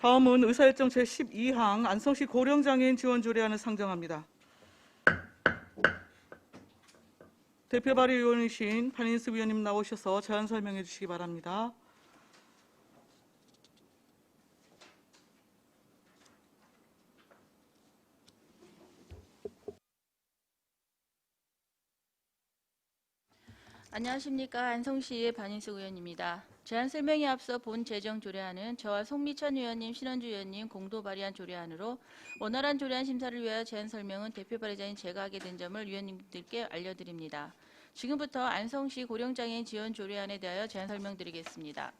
다음은 의사일정 제12항 안성시 고령장애인 지원 조례안을 상정합니다. 대표 발의위원이신 판인수 위원님 나오셔서 제안 설명해 주시기 바랍니다. 안녕하십니까. 안성시의 반인숙 의원입니다. 제안 설명에 앞서 본 제정 조례안은 저와 송미천 의원님, 신원주 의원님 공도 발의한 조례안으로 원활한 조례안 심사를 위하여 제안 설명은 대표 발의자인 제가 하게 된 점을 위원님들께 알려드립니다. 지금부터 안성시 고령장애인 지원 조례안에 대하여 제안 설명드리겠습니다.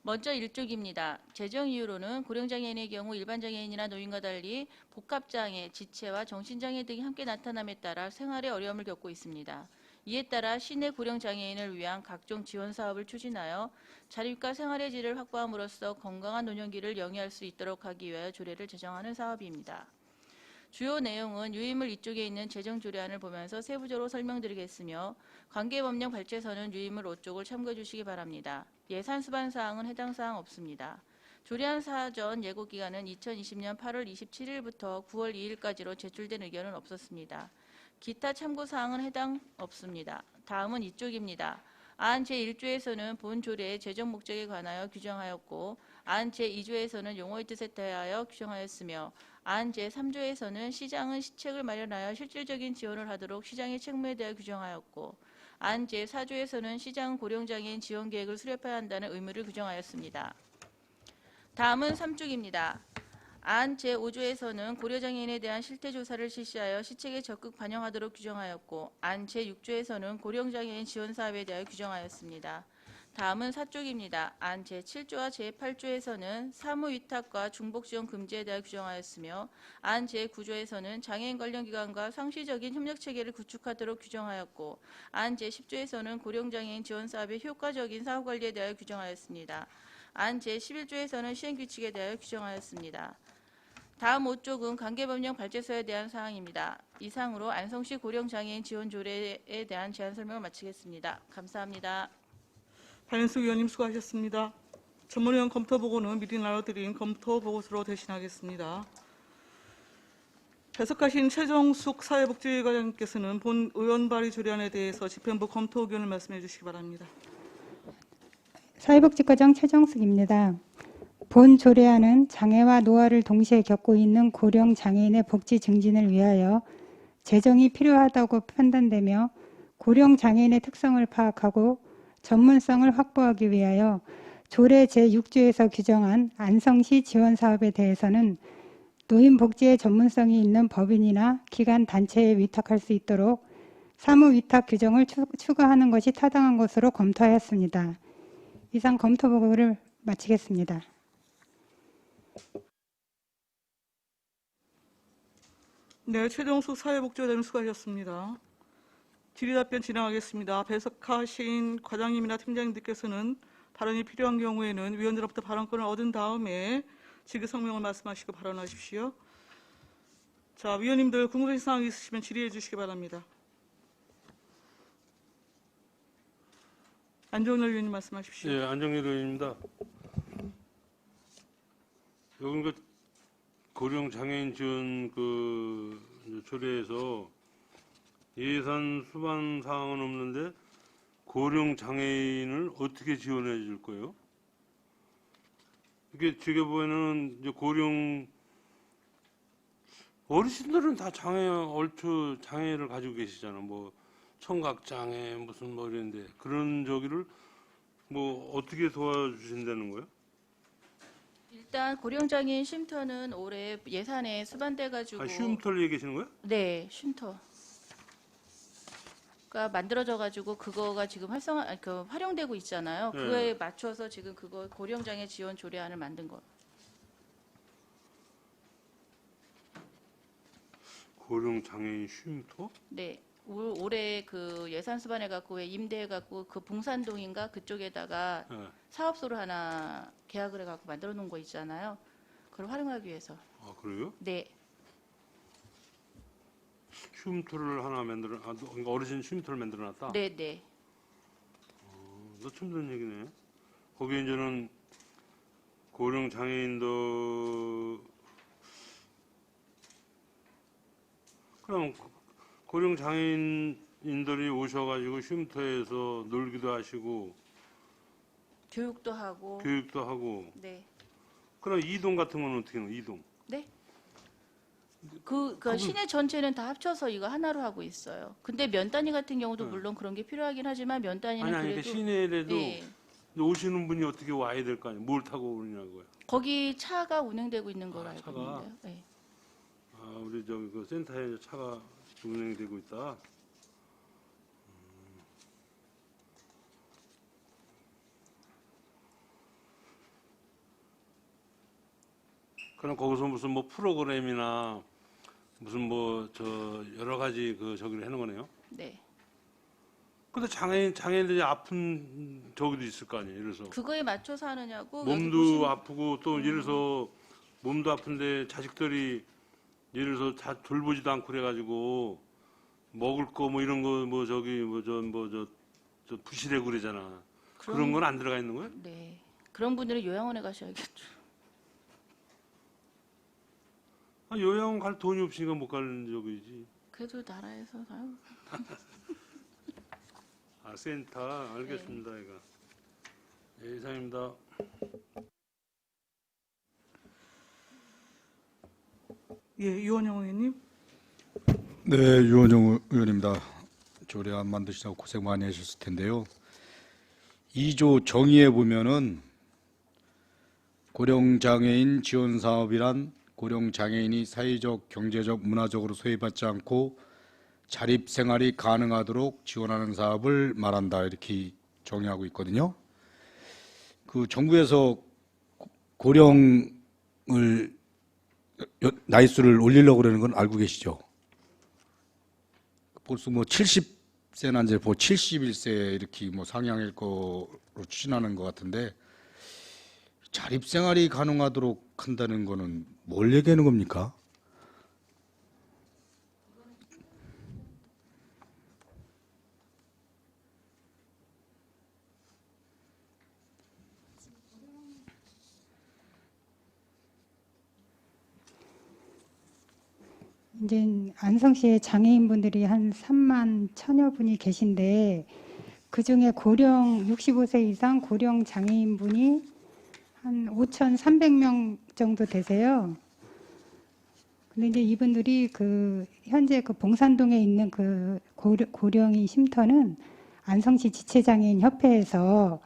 먼저 1쪽입니다. 제정 이유로는 고령장애인의 경우 일반장애인이나 노인과 달리 복합장애, 지체와 정신장애 등이 함께 나타남에 따라 생활에 어려움을 겪고 있습니다. 이에 따라 시내 고령장애인을 위한 각종 지원 사업을 추진하여 자립과 생활의 질을 확보함으로써 건강한 노년기를 영위할 수 있도록 하기 위하여 조례를 제정하는 사업입니다. 주요 내용은 유의물 이쪽에 있는 제정 조례안을 보면서 세부적으로 설명드리겠으며 관계법령 발제서는 유의물 5쪽을 참고해 주시기 바랍니다. 예산 수반 사항은 해당 사항 없습니다. 조례안 사전 예고 기간은 2020년 8월 27일부터 9월 2일까지로 제출된 의견은 없었습니다. 기타 참고 사항은 해당 없습니다. 다음은 이쪽입니다. 안 제1조에서는 본 조례의 제정 목적에 관하여 규정하였고 안 제2조에서는 용어의 뜻에 대하여 규정하였으며 안 제3조에서는 시장은 시책을 마련하여 실질적인 지원을 하도록 시장의 책무에 대하여 규정하였고 안 제4조에서는 시장은 고령장애인 지원계획을 수립해야 한다는 의무를 규정하였습니다. 다음은 3쪽입니다. 안 제5조에서는 고려장애인에 대한 실태조사를 실시하여 시책에 적극 반영하도록 규정하였고 안 제6조에서는 고령장애인 지원사업에 대하여 규정하였습니다. 다음은 4쪽입니다. 안 제7조와 제8조에서는 사무위탁과 중복지원 금지에 대하여 규정하였으며 안 제9조에서는 장애인 관련 기관과 상시적인 협력체계를 구축하도록 규정하였고 안 제10조에서는 고령장애인 지원사업의 효과적인 사업관리에 대하여 규정하였습니다. 안 제11조에서는 시행규칙에 대하여 규정하였습니다. 다음 5쪽은 관계법령 발제서에 대한 사항입니다. 이상으로 안성시 고령장애인 지원조례에 대한 제안 설명을 마치겠습니다. 감사합니다. 판인숙 위원님 수고하셨습니다. 전문위원 검토 보고는 미리 나눠드린 검토 보고서로 대신하겠습니다. 배석하신 최정숙 사회복지과장님께서는 본 의원 발의 조례안에 대해서 집행부 검토 의견을 말씀해 주시기 바랍니다. 사회복지과장 최정숙입니다. 본 조례안은 장애와 노화를 동시에 겪고 있는 고령 장애인의 복지 증진을 위하여 제정이 필요하다고 판단되며 고령 장애인의 특성을 파악하고 전문성을 확보하기 위하여 조례 제6조에서 규정한 안성시 지원사업에 대해서는 노인복지의 전문성이 있는 법인이나 기관 단체에 위탁할 수 있도록 사무위탁 규정을 추가하는 것이 타당한 것으로 검토하였습니다. 이상 검토 보고를 마치겠습니다. 네, 최정숙 사회복지과장님 수고하셨습니다. 질의답변 진행하겠습니다. 배석하신 과장님이나 팀장님들께서는 발언이 필요한 경우에는 위원들로부터 발언권을 얻은 다음에 질의 성명을 말씀하시고 발언하십시오. 자, 위원님들 궁금하신 사항이 있으시면 질의해 주시기 바랍니다. 안정열 위원님 말씀하십시오. 네, 안정열 의원입니다. 여기 그 고령 장애인 지원 조례에서 예산 수반 사항은 없는데 고령 장애인을 어떻게 지원해 줄 거예요? 이게 제가 보면은 이제 고령 어르신들은 다 얼추 장애를 가지고 계시잖아. 뭐 청각 장애 무슨 뭐 이런데 그런 저기를 뭐 어떻게 도와주신다는 거예요? 일단 고령장애인 쉼터는 올해 예산에 수반돼가지고 쉼터를 얘기하시는 거예요? 네, 쉼터가 만들어져가지고 그거가 지금 활용되고 있잖아요. 네. 그거에 맞춰서 지금 그거 고령장애 지원 조례안을 만든 거. 고령 장애인 쉼터? 네, 올해 그 예산 수반해 갖고 왜 임대해 갖고 그 봉산동인가 그쪽에다가 네. 사업소를 하나 계약을 해 갖고 만들어 놓은 거 있잖아요. 그걸 활용하기 위해서. 아 그래요? 네. 쉼터를 하나 그러니까 어르신 쉼터를 만들어놨다? 네, 네. 너 처음 듣는 얘기네. 거기에 이제는 고령 장애인들 그럼 고령 장애인들이 오셔가지고 쉼터에서 놀기도 하시고 교육도 하고. 교육도 하고 네. 그럼 이동 같은 건 어떻게 해요? 이동? 네. 그 시내 전체는 다 합쳐서 이거 하나로 하고 있어요. 근데 면 단위 같은 경우도 물론 그런 게 필요하긴 하지만 면 단위는 아니 그 그래도 시내에도 네. 오시는 분이 어떻게 와야 될 거 아니에요? 뭘 타고 오느냐고요? 거기 차가 운행되고 있는 걸로 알고 차가? 있는데요. 네. 아 우리 저기 그 센터에 차가 운행되고 있다. 그럼 거기서 무슨 뭐 프로그램이나 무슨 뭐 저 여러 가지 그 저기를 하는 거네요. 네. 근데 장애인들이 아픈 저기도 있을 거 아니에요. 예를 들어서 그거에 맞춰서 하느냐고 여기 몸도 보시면 아프고 또 예를 들어서 몸도 아픈데 자식들이 예를 들어서 다 돌보지도 않고 그래가지고 먹을 거 뭐 이런 거 뭐 저기 뭐 저 부실해 그러잖아. 그런 건 안 들어가 있는 거예요? 네. 그런 분들은 요양원에 가셔야겠죠. 아, 요양원 갈 돈이 없으니까 못 가는 저기지. 그래도 나라에서 아유, 아 센터 알겠습니다. 이거 예, 이상입니다. 예, 유원영 의원님. 네, 유원영 의원입니다. 조례안 만드시다고 고생 많이 하셨을 텐데요. 2조 정의에 보면은 고령장애인 지원사업이란 고령장애인이 사회적, 경제적, 문화적으로 소외받지 않고 자립생활이 가능하도록 지원하는 사업을 말한다 이렇게 정의하고 있거든요. 그 정부에서 고령을 나이수를 올리려고 그러는 건 알고 계시죠? 벌써 뭐 70세나 이제 뭐 71세 이렇게 뭐 상향할 거로 추진하는 것 같은데 자립생활이 가능하도록 한다는 거는 뭘 얘기하는 겁니까? 이제 안성시에 장애인분들이 한 3만 1천여 분이 계신데 그중에 고령 65세 이상 고령 장애인분이 한 5,300명 정도 되세요. 근데 이제 이분들이 그 현재 그 봉산동에 있는 그 고령인 쉼터는 안성시 지체장애인 협회에서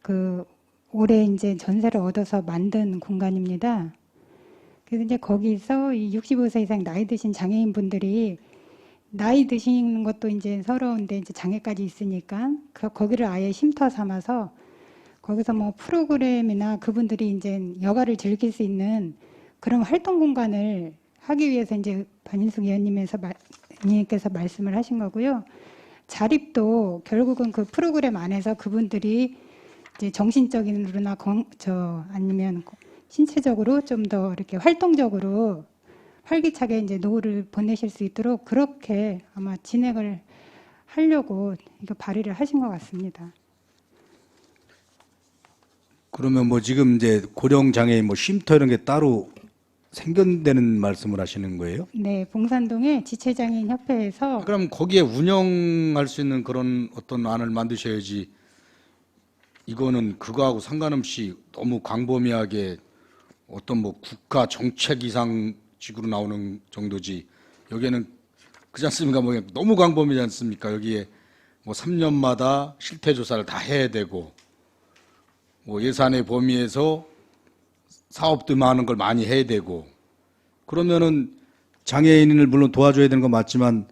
그 올해 이제 전세를 얻어서 만든 공간입니다. 그래서 이제 거기서 이 65세 이상 나이 드신 장애인 분들이 나이 드시는 것도 이제 서러운데 이제 장애까지 있으니까 거기를 아예 쉼터 삼아서 거기서 뭐 프로그램이나 그분들이 이제 여가를 즐길 수 있는 그런 활동 공간을 하기 위해서 이제 반인숙 의원님께서 말씀을 하신 거고요. 자립도 결국은 그 프로그램 안에서 그분들이 이제 정신적인으로나 아니면 신체적으로 좀 더 이렇게 활동적으로 활기차게 이제 노후를 보내실 수 있도록 그렇게 아마 진행을 하려고 이거 발의를 하신 것 같습니다. 그러면 뭐 지금 이제 고령장애인 뭐 쉼터 이런 게 따로 생겨되는 말씀을 하시는 거예요? 네, 봉산동에 지체장애인 협회에서 그럼 거기에 운영할 수 있는 그런 어떤 안을 만드셔야지. 이거는 그거하고 상관없이 너무 광범위하게 어떤 뭐 국가 정책 이상식으로 나오는 정도지. 여기에는 그렇지 않습니까? 뭐 너무 광범위지 않습니까? 여기에 뭐 3년마다 실태 조사를 다 해야 되고 뭐 예산의 범위에서 사업도 많은 걸 많이 해야 되고 그러면은 장애인을 물론 도와줘야 되는 건 맞지만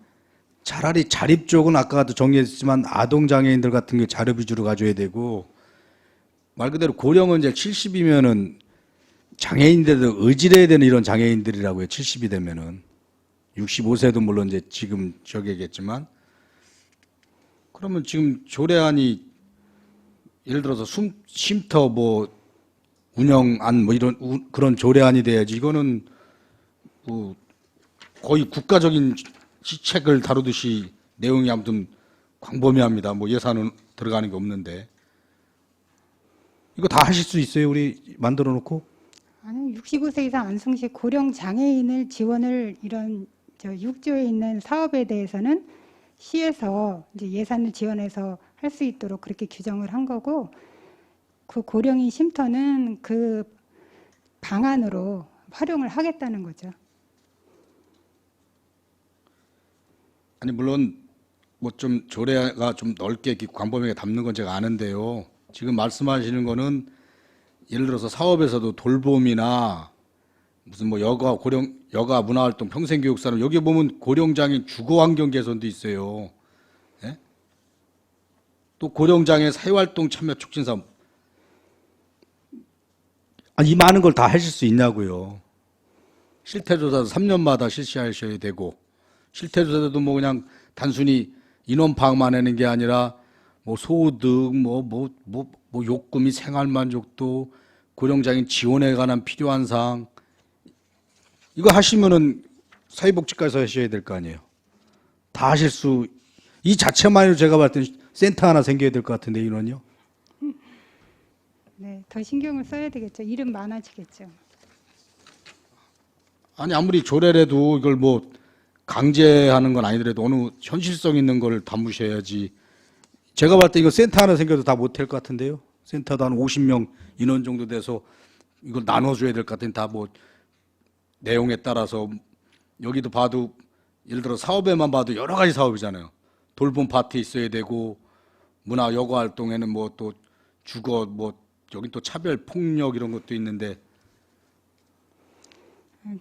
차라리 자립 쪽은 아까도 정리했지만 아동 장애인들 같은 게 자립 위주로 가줘야 되고 말 그대로 고령은 이제 70이면은 장애인들도 의지해야 되는 이런 장애인들이라고요. 70이 되면은 65세도 물론 이제 지금 저기겠지만 그러면 지금 조례안이 예를 들어서 쉼터 뭐 운영안 뭐 이런 그런 조례안이 돼야지. 이거는 뭐 거의 국가적인 시책을 다루듯이 내용이 아무튼 광범위합니다. 뭐 예산은 들어가는 게 없는데 이거 다 하실 수 있어요? 우리 만들어 놓고? 아니 65세 이상 안성시 고령 장애인을 지원을 이런 6조에 있는 사업에 대해서는 시에서 이제 예산을 지원해서 할 수 있도록 그렇게 규정을 한 거고, 그 고령인 쉼터는 그 방안으로 활용을 하겠다는 거죠. 아니 물론 뭐 좀 조례가 좀 넓게 이렇게 광범위하게 담는 건 제가 아는데요. 지금 말씀하시는 거는 예를 들어서 사업에서도 돌봄이나 무슨 뭐 여가 문화활동 평생교육사는 여기 보면 고령장애인 주거환경 개선도 있어요. 예? 또 고령장애 사회활동 참여 촉진 사업. 아니, 이 많은 걸 다 하실 수 있냐고요. 실태조사도 3년마다 실시하셔야 되고, 실태조사도 뭐 그냥 단순히 인원 파악만 하는 게 아니라 뭐 소득, 뭐 욕구 및 생활만족도, 고령장애인 지원에 관한 필요한 사항, 이거 하시면은 사회복지과에서 하셔야 될 거 아니에요. 다 하실 수, 이 자체만으로 제가 봤을 때는 센터 하나 생겨야 될 것 같은데, 인원이요? 네, 더 신경을 써야 되겠죠. 일은 많아지겠죠. 아니, 아무리 조례라도 이걸 뭐 강제하는 건 아니더라도 어느 현실성 있는 걸 담으셔야지. 제가 봤을 때 이거 센터 하나 생겨도 다 못할 것 같은데요. 센터도 한 50명 인원 정도 돼서 이걸 나눠줘야 될 것 같은데, 다 뭐 내용에 따라서 여기도 봐도 예를 들어 사업에만 봐도 여러 가지 사업이잖아요. 돌봄 파트 있어야 되고, 문화 여가 활동에는 뭐 또 주거 뭐 여기 또 차별 폭력 이런 것도 있는데.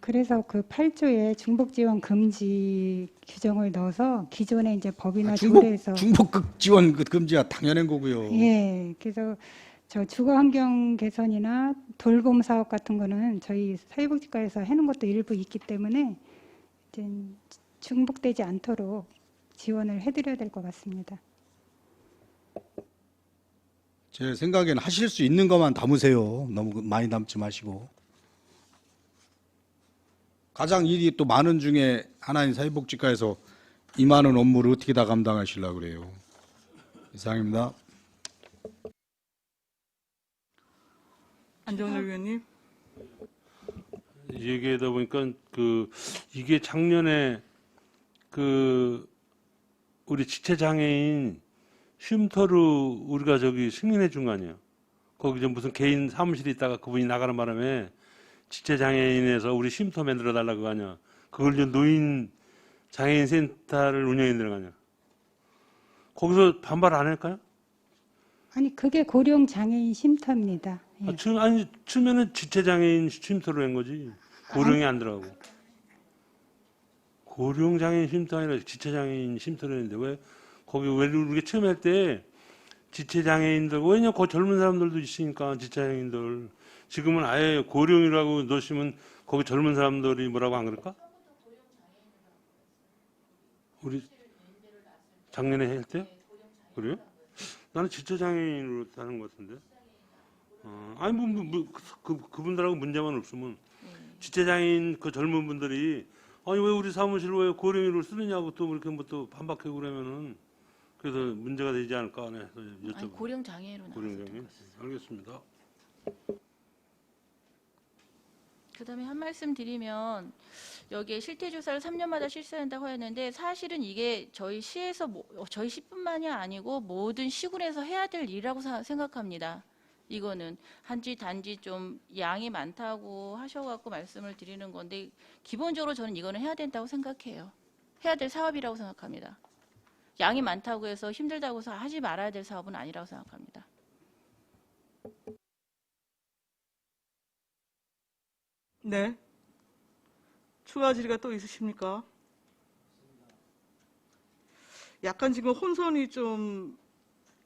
그래서 그 8조에 중복 지원 금지 규정을 넣어서 기존에 이제 법이나 조례에서 중복극 지원 그 금지가 당연한 거고요. 예, 그래서 저 주거 환경 개선이나 돌봄 사업 같은 거는 저희 사회복지과에서 해놓은 것도 일부 있기 때문에 이제 중복되지 않도록 지원을 해드려야 될 것 같습니다. 제 생각에는 하실 수 있는 것만 담으세요. 너무 많이 담지 마시고. 가장 일이 또 많은 중에 하나인 사회복지과에서 이 많은 업무를 어떻게 다 감당하시려고 그래요. 이상입니다. 안정열 위원님. 얘기하다 보니까 이게 작년에 우리 지체장애인 쉼터를 우리가 승인해 준 거 아니에요. 거기 좀 무슨 개인 사무실에 있다가 그분이 나가는 바람에 지체장애인에서 우리 쉼터 만들어 달라고 거 아니야. 그걸 이제 노인 장애인 센터를 운영해 드는 거 아니야. 거기서 반발 안 할까요? 아니 그게 고령 장애인 쉼터입니다. 예. 처음에는 지체장애인 쉼터로 한 거지. 고령이 안 들어가고. 고령장애인 쉼터 아니라 지체장애인 쉼터로 했는데 왜 거기 왜 우리가 처음에 할 때 지체장애인들 왜냐 그 젊은 사람들도 있으니까 지체장애인들 지금은 아예 고령이라고 넣으시면 거기 젊은 사람들이 뭐라고 안 그럴까? 우리 작년에 할 때? 그래요? 나는 지체장애인으로 하는 것 같은데. 아니 그분들하고 문제만 없으면 지체장애인 그 젊은 분들이 아니 왜 우리 사무실 왜 고령인을 쓰느냐고 또 이렇게 뭐 또 반박하고 그러면은 그래서 문제가 되지 않을까 해서 아니, 여쭤보고. 고령 장애로 나왔던 고령장애인? 것 같습니다. 알겠습니다. 그다음에 한 말씀 드리면 여기에 실태 조사를 3년마다 실시한다고 하였는데 사실은 이게 저희 시에서 저희 시뿐만이 아니고 모든 시군에서 해야 될 일이라고 생각합니다. 이거는 단지 좀 양이 많다고 하셔갖고 말씀을 드리는 건데 기본적으로 저는 이거는 해야 된다고 생각해요. 해야 될 사업이라고 생각합니다. 양이 많다고 해서 힘들다고 해서 하지 말아야 될 사업은 아니라고 생각합니다. 네. 추가 질의가 또 있으십니까? 약간 지금 혼선이 좀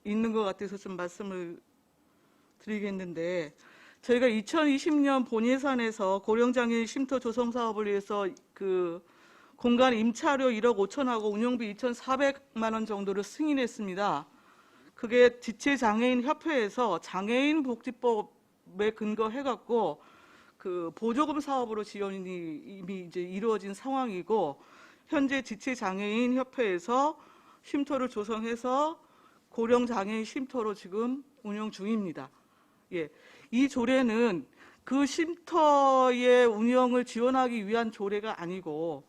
있는 것 같아서 좀 말씀을 드리겠는데 저희가 2020년 본예산에서 고령장애인 쉼터 조성 사업을 위해서 그 공간 임차료 1억 5천하고 운영비 2,400만 원 정도를 승인했습니다. 그게 지체장애인 협회에서 장애인 복지법에 근거해갖고 그 보조금 사업으로 지원이 이미 이제 이루어진 상황이고 현재 지체장애인 협회에서 쉼터를 조성해서 고령장애인 쉼터로 지금 운영 중입니다. 예, 이 조례는 그 쉼터의 운영을 지원하기 위한 조례가 아니고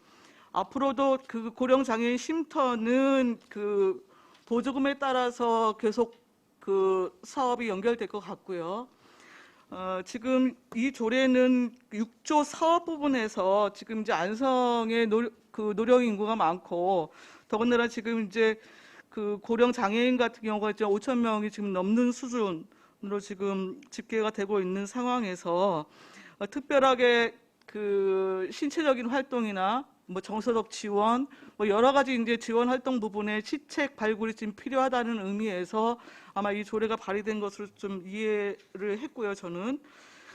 앞으로도 그 고령장애인 쉼터는 그 보조금에 따라서 계속 그 사업이 연결될 것 같고요. 지금 이 조례는 6조 사업 부분에서 지금 이제 안성의 노령 인구가 많고 더군다나 지금 이제 그 고령 장애인 같은 경우가 이제 5천 명이 지금 넘는 수준으로 지금 집계가 되고 있는 상황에서 특별하게 그 신체적인 활동이나 뭐 정서적 지원, 뭐 여러 가지 이제 지원 활동 부분에 시책 발굴이 지금 필요하다는 의미에서 아마 이 조례가 발의된 것으로 좀 이해를 했고요, 저는.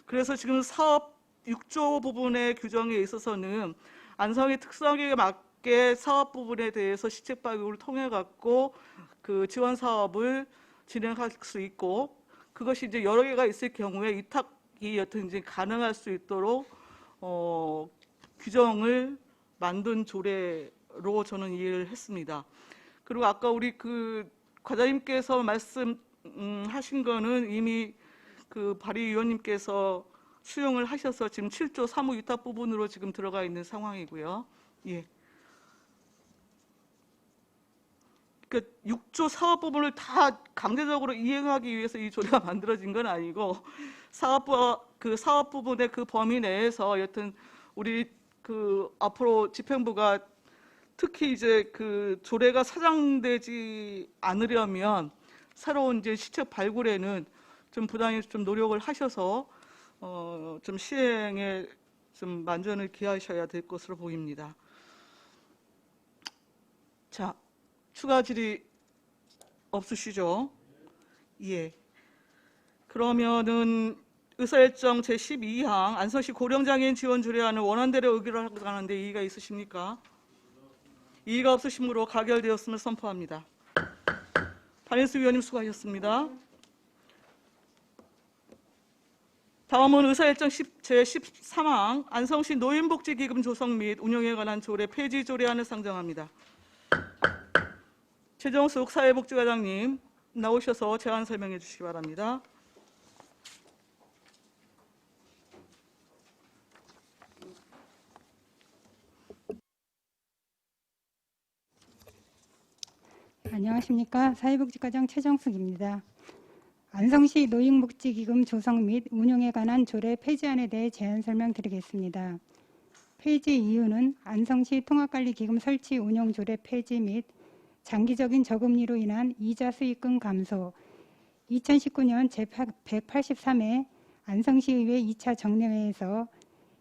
그래서 지금 사업 6조 부분의 규정에 있어서는 안성의 특성에 맞게 사업 부분에 대해서 시책 발굴을 통해 갖고 그 지원 사업을 진행할 수 있고 그것이 이제 여러 개가 있을 경우에 위탁이 여튼 이제 가능할 수 있도록 규정을 만든 조례로 저는 이해를 했습니다. 그리고 아까 우리 그 과장님께서 말씀하신 거는 이미 그 발의위원님께서 수용을 하셔서 지금 7조 사무 위탁 부분으로 지금 들어가 있는 상황이고요. 예. 그 6조 사업 부분을 다 강제적으로 이행하기 위해서 이 조례가 만들어진 건 아니고 그 사업 부분의 그 범위 내에서 여튼 우리 그 앞으로 집행부가 특히 이제 그 조례가 사장되지 않으려면 새로운 이제 시책 발굴에는 좀 부당히 좀 노력을 하셔서 좀 시행에 좀 만전을 기하셔야 될 것으로 보입니다. 자, 추가 질의 없으시죠? 예. 그러면은 의사일정 제12항 안성시 고령장애인 지원 조례안을 원안대로 의결을 하고 하는데 이의가 있으십니까? 이의가 없으시므로 가결되었음을 선포합니다. 박인수 위원님 수고하셨습니다. 다음은 의사일정 제13항 안성시 노인복지기금 조성 및 운영에 관한 조례 폐지 조례안을 상정합니다. 최정숙 사회복지과장님 나오셔서 제안 설명해 주시기 바랍니다. 안녕하십니까. 사회복지과장 최정숙입니다. 안성시 노인복지기금 조성 및 운용에 관한 조례 폐지안에 대해 제안 설명드리겠습니다. 폐지 이유는 안성시 통합관리기금 설치 운용 조례 폐지 및 장기적인 저금리로 인한 이자 수익금 감소, 2019년 제183회 안성시의회 2차 정례회에서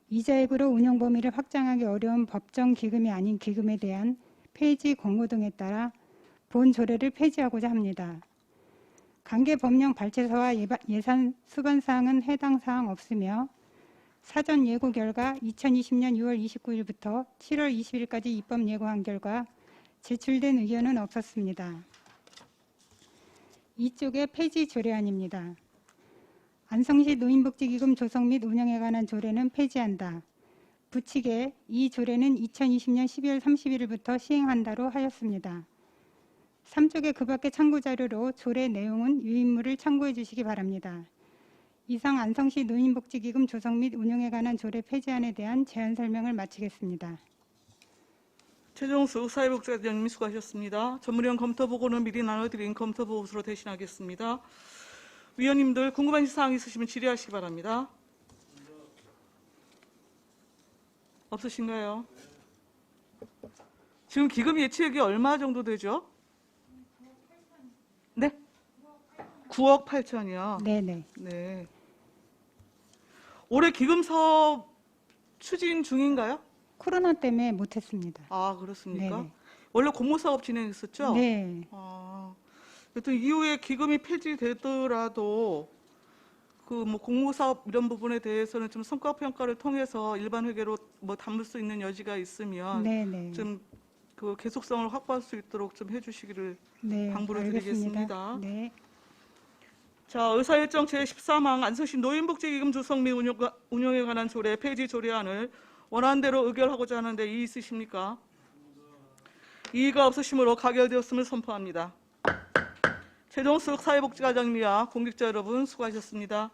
이자액으로 운용 범위를 확장하기 어려운 법정 기금이 아닌 기금에 대한 폐지 권고 등에 따라 본 조례를 폐지하고자 합니다. 관계 법령 발제서와 예산 수반 사항은 해당 사항 없으며 사전 예고 결과 2020년 6월 29일부터 7월 20일까지 입법 예고한 결과 제출된 의견은 없었습니다. 이쪽의 폐지 조례안입니다. 안성시 노인복지기금 조성 및 운영에 관한 조례는 폐지한다. 부칙에 이 조례는 2020년 12월 31일부터 시행한다로 하였습니다. 3쪽의 그 밖의 참고 자료로 조례 내용은 유인물을 참고해 주시기 바랍니다. 이상 안성시 노인복지기금 조성 및 운영에 관한 조례 폐지안에 대한 제안 설명을 마치겠습니다. 최정숙 사회복지과장님 수고하셨습니다. 전문위원 검토보고는 미리 나눠드린 검토보고서로 대신하겠습니다. 위원님들 궁금한 사항 있으시면 질의하시기 바랍니다. 없으신가요? 지금 기금 예치액이 얼마 정도 되죠? 네? 9억 8천이요. 네네. 네. 올해 기금 사업 추진 중인가요? 코로나 때문에 못했습니다. 아, 그렇습니까? 네네. 원래 공모 사업 진행했었죠? 네. 여튼 이후에 기금이 폐지되더라도 그 뭐 공모 사업 이런 부분에 대해서는 좀 성과 평가를 통해서 일반 회계로 뭐 담을 수 있는 여지가 있으면 네네. 좀 그 계속성을 확보할 수 있도록 좀 해주시기를 네. 당부를 알겠습니다. 드리겠습니다. 네. 자, 의사일정 제13항 안성시 노인복지기금 조성 및 운영에 관한 조례 폐지 조례안을 원안대로 의결하고자 하는데 이의 있으십니까? 이의가 없으시므로 가결되었음을 선포합니다. 최종숙 사회복지과장님과 공직자 여러분 수고하셨습니다.